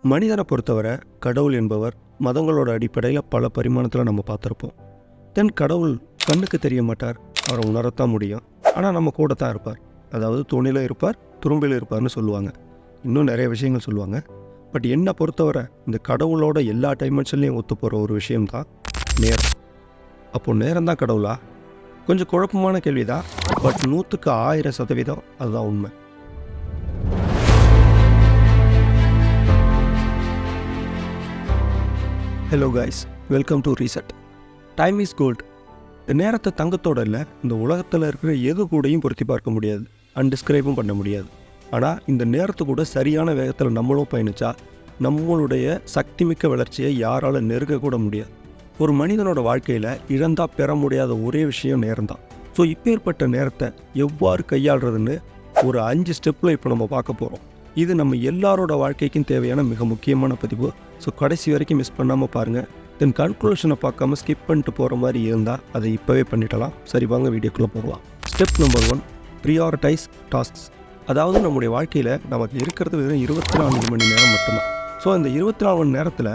மனிதனை பொறுத்தவரை கடவுள் என்பவர் மதங்களோட அடிப்படையில் பல பரிமாணத்தில் நம்ம பார்த்துருப்போம். கடவுள் கண்ணுக்கு தெரிய மாட்டார், அவரை உணரத்தான் முடியும். ஆனால் நம்ம கூட தான் இருப்பார். அதாவது துணியில் இருப்பார், துரும்பில் இருப்பார்னு சொல்லுவாங்க. இன்னும் நிறைய விஷயங்கள் சொல்லுவாங்க. பட் என்னை பொறுத்தவரை இந்த கடவுளோட எல்லா டைமென்ஷன்லேயும் ஒத்து போகிற ஒரு விஷயம்தான் நேரம். அப்போது நேரம் தான் கடவுளா? கொஞ்சம் குழப்பமான கேள்வி தான். பட் 100க்கு 1000% அதுதான் உண்மை. Hello guys, welcome to reset. Time is gold. இந்த நேரத்தை தங்கத்தோட இல்லை, இந்த உலகத்தில் இருக்கிற எது கூடயும் பொருத்தி பார்க்க முடியாது, அன்டிஸ்கிரைபும் பண்ண முடியாது. ஆனால் இந்த நேரத்து கூட சரியான வேகத்தில் நம்மளும் பயணித்தா நம்மளுடைய சக்திமிக்க வளர்ச்சியை யாரால் நெருங்கக்கூட முடியாது. ஒரு மனிதனோட வாழ்க்கையில் இழந்தால் பெற முடியாத ஒரே விஷயம் நேரம்தான். ஸோ இப்பேற்பட்ட நேரத்தை எவ்வாறு கையாளுறதுன்னு ஒரு 5 ஸ்டெப்பில் இப்போ நம்ம பார்க்க போகிறோம். இது நம்ம எல்லாரோட வாழ்க்கைக்கும் தேவையான மிக முக்கியமான பதிவு. ஸோ கடைசி வரைக்கும் மிஸ் பண்ணாமல் பாருங்கள். தென் கன்க்ளூஷனை பார்க்காம ஸ்கிப் பண்ணிட்டு போகிற மாதிரி இருந்தால் அதை இப்போவே பண்ணிடலாம். சரி, வாங்க வீடியோக்குள்ளே போகலாம். Step number 1, prioritise tasks. அதாவது நம்முடைய வாழ்க்கையில் நமக்கு இருக்கிறது வெறும் 24 மணி நேரம் மட்டும்தான். ஸோ இந்த 24 மணி நேரத்தில்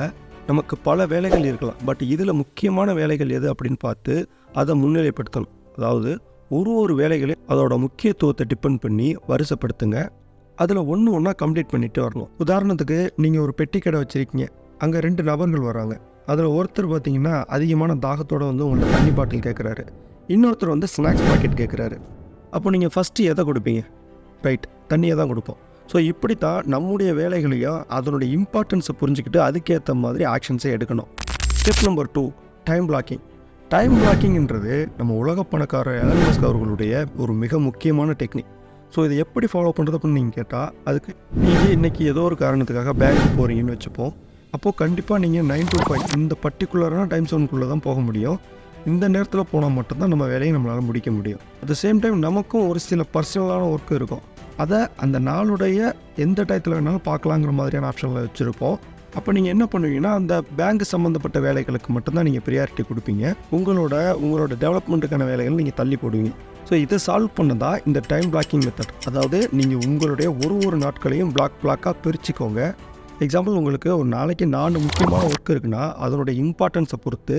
நமக்கு பல வேலைகள் இருக்கலாம். பட் இதில் முக்கியமான வேலைகள் எது அப்படின்னு பார்த்து அதை முன்னிலைப்படுத்தணும். அதாவது ஒரு வேலைகளையும் அதோட முக்கியத்துவத்தை டிபெண்ட் பண்ணி வரிசைப்படுத்துங்க. அதில் ஒன்றா கம்ப்ளீட் பண்ணிட்டு வரணும். உதாரணத்துக்கு நீங்கள் ஒரு பெட்டி கடை வச்சுருக்கீங்க, அங்கே 2 நபர்கள் வராங்க. அதில் ஒருத்தர் பார்த்தீங்கன்னா அதிகமான தாகத்தோடு உங்கள்கிட்ட தண்ணி பாட்டில் கேட்குறாரு, இன்னொருத்தர் ஸ்நாக்ஸ் பாக்கெட் கேட்குறாரு. அப்போ நீங்கள் ஃபஸ்ட்டு எதை கொடுப்பீங்க? ரைட், தண்ணியை தான் கொடுப்போம். ஸோ இப்படி தான் நம்முடைய வேலைகளையும் அதனுடைய இம்பார்ட்டன்ஸை புரிஞ்சுக்கிட்டு அதுக்கேற்ற மாதிரி ஆக்ஷன்ஸை எடுக்கணும். Step number 2, time blocking. Time பிளாக்கிங்ன்றது நம்ம உலக பணக்காரர் எலன் மஸ்க் அவர்களுடைய ஒரு மிக முக்கியமான டெக்னிக். ஸோ இதை எப்படி ஃபாலோ பண்ணுறது அப்படின்னு நீங்கள் கேட்டால், அதுக்கு நீங்கள் இன்றைக்கி ஏதோ ஒரு காரணத்துக்காக பேங்க்கு போகிறீங்கன்னு வச்சுப்போம். அப்போது கண்டிப்பாக நீங்கள் 9 to 5 இந்த பர்டிகுலரான டைம் ஜோனுக்குள்ளே தான் போக முடியும். இந்த நேரத்தில் போனால் மட்டும்தான் நம்ம வேலையை நம்மளால் முடிக்க முடியும். அட் த சேம் டைம் நமக்கும் ஒரு சில பர்சனலான ஒர்க்கு இருக்கும். அதை அந்த நாளுடைய எந்த டயத்தில் வேணாலும் பார்க்கலாங்கிற மாதிரியான ஆப்ஷனில் வச்சுருப்போம். அப்போ நீங்கள் என்ன பண்ணுவீங்கன்னா, அந்த பேங்க் சம்மந்தப்பட்ட வேலைகளுக்கு மட்டும்தான் நீங்கள் ப்ரியாரிட்டி கொடுப்பீங்க. உங்களோட டெவலப்மெண்ட்டுக்கான வேலைகள் நீங்கள் தள்ளி போடுவீங்க. ஸோ இதை சால்வ் பண்ணதா இந்த டைம் பிளாக்கிங் மெத்தட். அதாவது நீங்கள் உங்களுடைய ஒரு நாட்களையும் பிளாக்காக பிரிச்சுக்கோங்க. எக்ஸாம்பிள், உங்களுக்கு ஒரு நாளைக்கு 4 முக்கியமான ஒர்க் இருக்குன்னா அதனுடைய இம்பார்ட்டன்ஸை பொறுத்து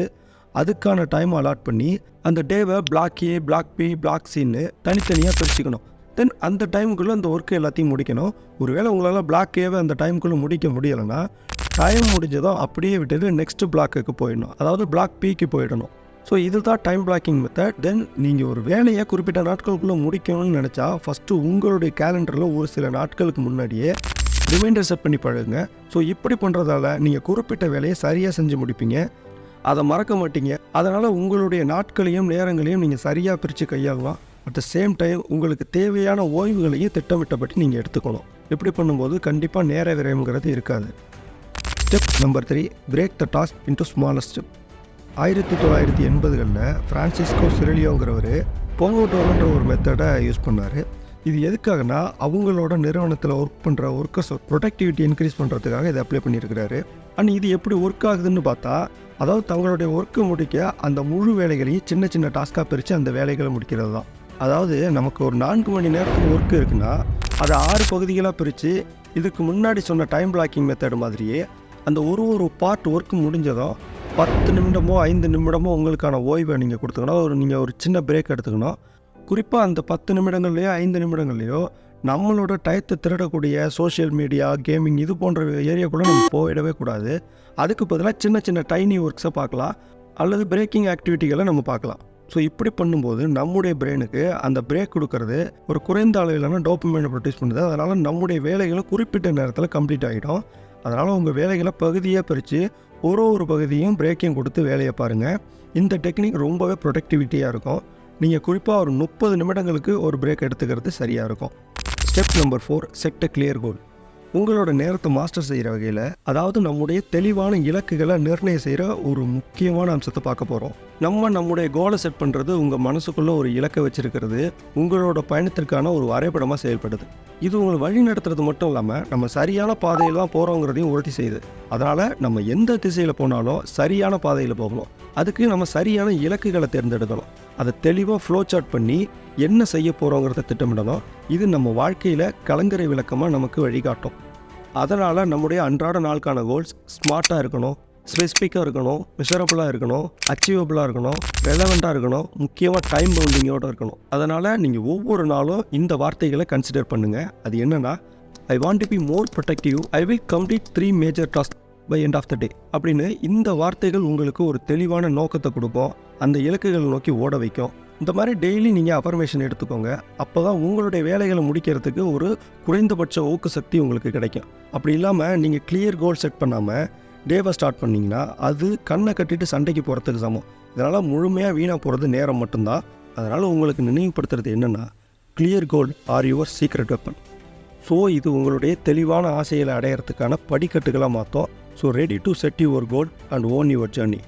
அதுக்கான டைம் அலாட் பண்ணி அந்த டேவை பிளாக் ஏ, பிளாக் பி, பிளாக் சின்னு தனித்தனியாக பிரிச்சுக்கணும். தென் அந்த டைமுக்குள்ளே அந்த ஒர்க்கு எல்லாத்தையும் முடிக்கணும். ஒருவேளை உங்களால் பிளாக் ஏவை அந்த டைமுக்குள்ளே முடிக்க முடியலைன்னா டைம் முடிஞ்சதோ அப்படியே விட்டுட்டு நெக்ஸ்ட் பிளாக்குக்கு போயிடணும். அதாவது பிளாக் பிக்கு போயிடணும். ஸோ இதுதான் டைம் பிளாக்கிங் மெத்தட். தென் நீங்கள் ஒரு வேலையை குறிப்பிட்ட நாட்களுக்குள்ளே முடிக்கணும்னு நினச்சா ஃபஸ்ட்டு உங்களுடைய கேலண்டரில் ஒரு சில நாட்களுக்கு முன்னாடியே ரிமைண்டர் செட் பண்ணி பழகுங்க. ஸோ இப்படி பண்ணுறதால நீங்கள் குறிப்பிட்ட வேலையை சரியாக செஞ்சு முடிப்பீங்க, அதை மறக்க மாட்டீங்க. அதனால் உங்களுடைய நாட்களையும் நேரங்களையும் நீங்கள் சரியாக பிரித்து கையாளலாம். அட் த சேம் டைம் உங்களுக்கு தேவையான ஓய்வுகளையும் திட்டமிட்டபடி நீங்கள் எடுத்துக்கணும். இப்படி பண்ணும்போது கண்டிப்பாக நேர விரயம்ங்கிறது இருக்காது. Step number 3, break the task into smaller step. 1980களில் ஃப்ரான்சிஸ்கோ சிரெலியோங்கிறவர் பொங்கோட்டோன்ற ஒரு மெத்தடை யூஸ் பண்ணார். இது எதுக்காகனா, அவங்களோட நிறுவனத்தில் ஒர்க் பண்ணுற ஒர்க்கர்ஸ் ப்ரொடக்டிவிட்டி இன்க்ரீஸ் பண்ணுறதுக்காக இதை அப்ளை பண்ணியிருக்கிறாரு. அண்ட் இது எப்படி ஒர்க் ஆகுதுன்னு பார்த்தா, அதாவது தங்களுடைய ஒர்க்கை முடிக்க அந்த முழு வேலைகளையும் சின்ன சின்ன டாஸ்காக பிரித்து அந்த வேலைகளை முடிக்கிறது தான். அதாவது நமக்கு ஒரு 4 மணி நேரத்துக்கு ஒர்க்கு இருக்குன்னா அதை 6 பகுதிகளாக பிரித்து இதுக்கு முன்னாடி சொன்ன டைம் பிளாக்கிங் மெத்தட் மாதிரியே அந்த ஒரு பார்ட் ஒர்க்கு முடிஞ்சதும் 10 நிமிடமோ 5 நிமிடமோ உங்களுக்கான ஓய்வை நீங்கள் கொடுத்துக்கணும். நீங்கள் ஒரு சின்ன பிரேக் எடுத்துக்கணும். குறிப்பாக அந்த 10 நிமிடங்கள்லையோ 5 நிமிடங்கள்லையோ நம்மளோட டயத்தை திருடக்கூடிய சோஷியல் மீடியா, கேமிங் இது போன்ற ஏரியாக்குள்ளே நம்ம போயிடவே கூடாது. அதுக்கு பதிலாக சின்ன சின்ன டைனி ஒர்க்ஸை பார்க்கலாம், அல்லது பிரேக்கிங் ஆக்டிவிட்டிகளை நம்ம பார்க்கலாம். ஸோ இப்படி பண்ணும்போது நம்முடைய பிரெயினுக்கு அந்த பிரேக் கொடுக்கறது ஒரு குறைந்த அளவிலான டோபமைனை ப்ரொடியூஸ் பண்ணுது. அதனால் நம்முடைய வேலைகளை குறிப்பிட்ட நேரத்தில் கம்ப்ளீட் ஆகிடும். அதனால் உங்கள் வேலைகளை பகுதியாக பிரித்து ஒரு பகுதியும் பிரேக்கிங் கொடுத்து வேலையை பாருங்கள். இந்த டெக்னிக் ரொம்பவே ப்ரொடக்டிவிட்டியாக இருக்கும். நீங்கள் குறிப்பாக ஒரு 30 நிமிடங்களுக்கு ஒரு பிரேக் எடுத்துக்கிறது சரியாக இருக்கும். Step number 4, set a clear goal. உங்களோட நேரத்தை மாஸ்டர் செய்கிற வகையில், அதாவது நம்முடைய தெளிவான இலக்குகளை நிர்ணயம் செய்கிற ஒரு முக்கியமான அம்சத்தை பார்க்க போகிறோம். நம்முடைய கோலை செட் பண்ணுறது உங்கள் மனசுக்குள்ளே ஒரு இலக்கை வச்சுருக்கிறது உங்களோட பயணத்திற்கான ஒரு வரைபடமாக செயல்படுது. இது உங்களை வழி நடத்துறது மட்டும் இல்லாமல் நம்ம சரியான பாதையில் தான் போகிறோங்கிறதையும் உறுதி செய்யுது. அதனால் நம்ம எந்த திசையில் போனாலும் சரியான பாதையில் போகணும். அதுக்கு நம்ம சரியான இலக்குகளை தேர்ந்தெடுக்கணும். அதை தெளிவாக ஃப்ளோ சார்ட் பண்ணி என்ன செய்ய போகிறோங்கிறத திட்டமிடணும். இது நம்ம வாழ்க்கையில் கலங்கரை விளக்கமாக நமக்கு வழிகாட்டும். அதனால் நம்முடைய அன்றாட நாளுக்கான கோல்ஸ் ஸ்மார்ட்டாக இருக்கணும், ஸ்பெசிஃபிக்காக இருக்கணும், மெஷரபுளாக இருக்கணும், அச்சீவபிளாக இருக்கணும், ரெலவெண்ட்டாக இருக்கணும், முக்கியமாக டைம் பவுண்டிங்கோடு இருக்கணும். அதனால் நீங்கள் ஒவ்வொரு நாளும் இந்த வார்த்தைகளை கன்சிடர் பண்ணுங்கள். அது என்னென்னா, I want to be more productive, I will complete 3 major task by end of the day அப்படின்னு இந்த வார்த்தைகள் உங்களுக்கு ஒரு தெளிவான நோக்கத்தை கொடுக்கும், அந்த இலக்குகளை நோக்கி ஓட வைக்கும். இந்த மாதிரி டெய்லி நீங்கள் அஃபர்மேஷன் எடுத்துக்கோங்க. அப்போ தான் உங்களுடைய வேலைகளை முடிக்கிறதுக்கு ஒரு குறைந்தபட்ச ஊக்க சக்தி உங்களுக்கு கிடைக்கும். அப்படி இல்லாமல் நீங்கள் கிளியர் கோல் செட் பண்ணாமல் டேவை ஸ்டார்ட் பண்ணிங்கன்னா அது கண்ணை கட்டிட்டு சண்டைக்கு போகிறதுக்கு சமம். இதனால் முழுமையாக வீணாக போகிறது நேரம் மட்டும்தான். அதனால் உங்களுக்கு நினைவுபடுத்துறது என்னென்னா, clear goal are your secret weapon. So இது உங்களுடைய தெளிவான ஆசைகளை அடையிறதுக்கான படிக்கட்டுகளாக மாற்றும். So ready to set your goal and own your journey.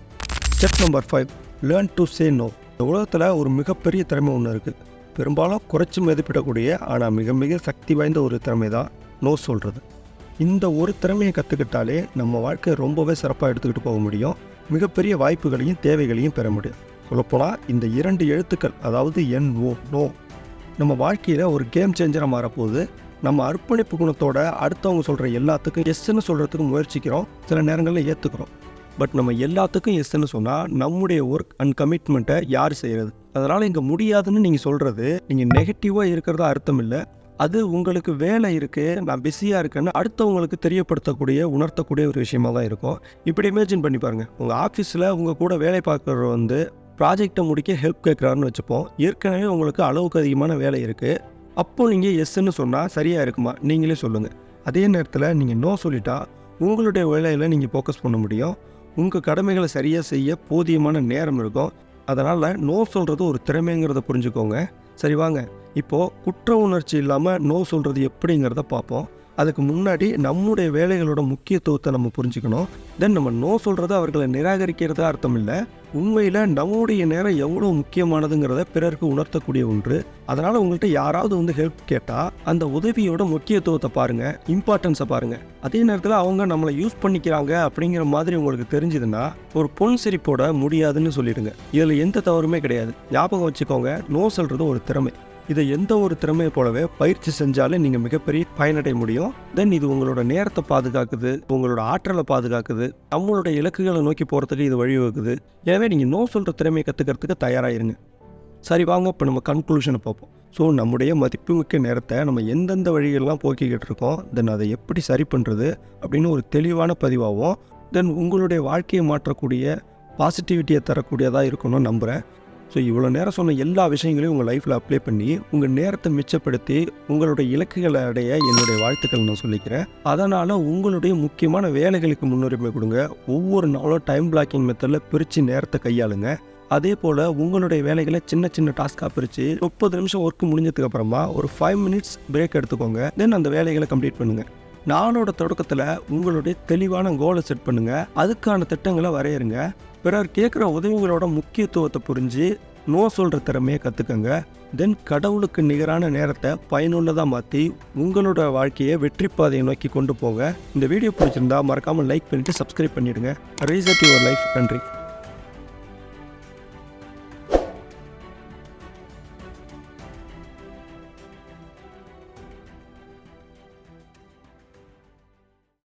Step number 5, learn to say no. இந்த உலகத்தில் ஒரு மிகப்பெரிய திறமை ஒன்று இருக்குது. பெரும்பாலும் குறைச்சி மதிப்பிடக்கூடிய ஆனால் மிக மிக சக்தி வாய்ந்த ஒரு திறமை தான் நோ சொல்கிறது. இந்த ஒரு திறமையை கற்றுக்கிட்டாலே நம்ம வாழ்க்கையை ரொம்பவே சிறப்பாக எடுத்துக்கிட்டு போக முடியும். மிகப்பெரிய வாய்ப்புகளையும் தேவைகளையும் பெற முடியும். சொல்லப்போனால் இந்த 2 எழுத்துக்கள், அதாவது NO, நோ, நம்ம வாழ்க்கையில் ஒரு கேம் சேஞ்சராக மாறப்போகுது. நம்ம அர்ப்பணிப்பு குணத்தோட அடுத்தவங்க சொல்கிற எல்லாத்துக்கும் எஸ்ன்னு சொல்கிறதுக்கு முயற்சிக்கிறோம், சில நேரங்களில் ஏற்றுக்கிறோம். பட் நம்ம எல்லாத்துக்கும் எஸ்ன்னு சொன்னால் நம்முடைய ஒர்க் அண்ட் கமிட்மெண்ட்டை யார் செய்கிறது? அதனால் இங்கே முடியாதுன்னு நீங்கள் சொல்கிறது நீங்கள் நெகட்டிவாக இருக்கிறதா அர்த்தம் இல்லை. அது உங்களுக்கு வேலை இருக்குது, நான் பிஸியாக இருக்கேன்னு அடுத்தவங்களுக்கு தெரியப்படுத்தக்கூடிய, உணர்த்தக்கூடிய ஒரு விஷயமாக தான் இருக்கும். இப்படி இமேஜின் பண்ணி பாருங்கள். உங்கள் ஆஃபீஸில் உங்கள் கூட வேலை பார்க்குறவர் ப்ராஜெக்டை முடிக்க ஹெல்ப் கேட்குறாருன்னு வச்சுப்போம். ஏற்கனவே உங்களுக்கு அளவுக்கு அதிகமான வேலை இருக்குது. அப்போது நீங்கள் எஸ்ன்னு சொன்னால் சரியாக இருக்குமா? நீங்களே சொல்லுங்கள். அதே நேரத்தில் நீங்கள் நோ சொல்லிட்டா உங்களுடைய வேலையில் நீங்கள் ஃபோக்கஸ் பண்ண முடியும். உங்கள் கடமைகளை சரியாக செய்ய போதியமான நேரம் இருக்கும். அதனால் நோ சொல்கிறது ஒரு திறமைங்கிறத புரிஞ்சுக்கோங்க. சரி வாங்க, இப்போது குற்ற உணர்ச்சி இல்லாமல் நோ சொல்கிறது எப்படிங்கிறத பார்ப்போம். அதுக்கு முன்னாடி நம்முடைய வேலைகளோட முக்கியத்துவத்தை நம்ம புரிஞ்சுக்கணும். தென் நம்ம நோ சொல்கிறது அவர்களை நிராகரிக்கிறதா அர்த்தம் இல்லை. உண்மையில் நம்முடைய நேரம் எவ்வளோ முக்கியமானதுங்கிறத பிறருக்கு உணர்த்தக்கூடிய ஒன்று. அதனால் உங்கள்கிட்ட யாராவது ஹெல்ப் கேட்டால் அந்த உதவியோட முக்கியத்துவத்தை பாருங்கள், இம்பார்ட்டன்ஸை பாருங்கள். அதே நேரத்தில் அவங்க நம்மளை யூஸ் பண்ணிக்கிறாங்க அப்படிங்கிற மாதிரி உங்களுக்கு தெரிஞ்சுதுன்னா ஒரு பொன் சிரிப்போட முடியாதுன்னு சொல்லிடுங்க. இதில் எந்த தவறுமே கிடையாது. ஞாபகம் வச்சுக்கோங்க, நோ சொல்கிறது ஒரு திறமை. இதை எந்த ஒரு திறமையை போலவே பயிற்சி செஞ்சாலே நீங்கள் மிகப்பெரிய பயனடைய முடியும். தென் இது உங்களோட நேரத்தை பாதுகாக்குது, உங்களோட ஆற்றலை பாதுகாக்குது, நம்மளோட இலக்குகளை நோக்கி போகிறதுக்கு இது வழிவகுக்குது. எனவே நீங்கள் நோ சொல்கிற திறமையை கற்றுக்கிறதுக்கு தயாராகிருங்க. சரி வாங்க, இப்போ நம்ம கன்க்ளூஷனை பார்ப்போம். ஸோ நம்முடைய மதிப்புமிக்க நேரத்தை நம்ம எந்தெந்த வழிகளெலாம் போக்கிக்கிட்டு இருக்கோம், தென் அதை எப்படி சரி பண்ணுறது அப்படின்னு ஒரு தெளிவான பதிவாகும். தென் உங்களுடைய வாழ்க்கையை மாற்றக்கூடிய, பாசிட்டிவிட்டியை தரக்கூடியதாக இருக்கணும்னு நம்புகிறேன். ஸோ இவ்வளோ நேரம் சொன்ன எல்லா விஷயங்களையும் உங்கள் லைஃப்பில் அப்ளை பண்ணி உங்கள் நேரத்தை மிச்சப்படுத்தி உங்களுடைய இலக்குகளை அடைய என்னுடைய வாழ்த்துக்கள் நான் சொல்லிக்கிறேன். அதனால் உங்களுடைய முக்கியமான வேலைகளுக்கு முன்னுரிமை கொடுங்க. ஒவ்வொரு நாளும் டைம் பிளாக்கிங் மெத்தடில் பிரித்து நேரத்தை கையாளுங்க. அதே போல் உங்களுடைய வேலைகளை சின்ன சின்ன டாஸ்காக பிரித்து 30 நிமிஷம் ஒர்க் முடிஞ்சதுக்கு அப்புறமா ஒரு 5 மினிட்ஸ் பிரேக் எடுத்துக்கோங்க. தென் அந்த வேலைகளை கம்ப்ளீட் பண்ணுங்கள். நாளோட தொடக்கத்தில் உங்களுடைய தெளிவான கோலை செட் பண்ணுங்கள். அதுக்கான திட்டங்களை வரையறுங்க. பிறர் கேட்குற உதவிகளோட முக்கியத்துவத்தை புரிஞ்சு நோ சொல்கிற திறமையை கற்றுக்கங்க. தென் கடவுளுக்கு நிகரான நேரத்தை பயனுள்ளதாக மாற்றி உங்களோட வாழ்க்கையை வெற்றி பாதையை நோக்கி கொண்டு போங்க. இந்த வீடியோ பிடிச்சிருந்தா மறக்காமல் லைக் பண்ணிவிட்டு சப்ஸ்கிரைப் பண்ணிவிடுங்க. Reset your life. நன்றி.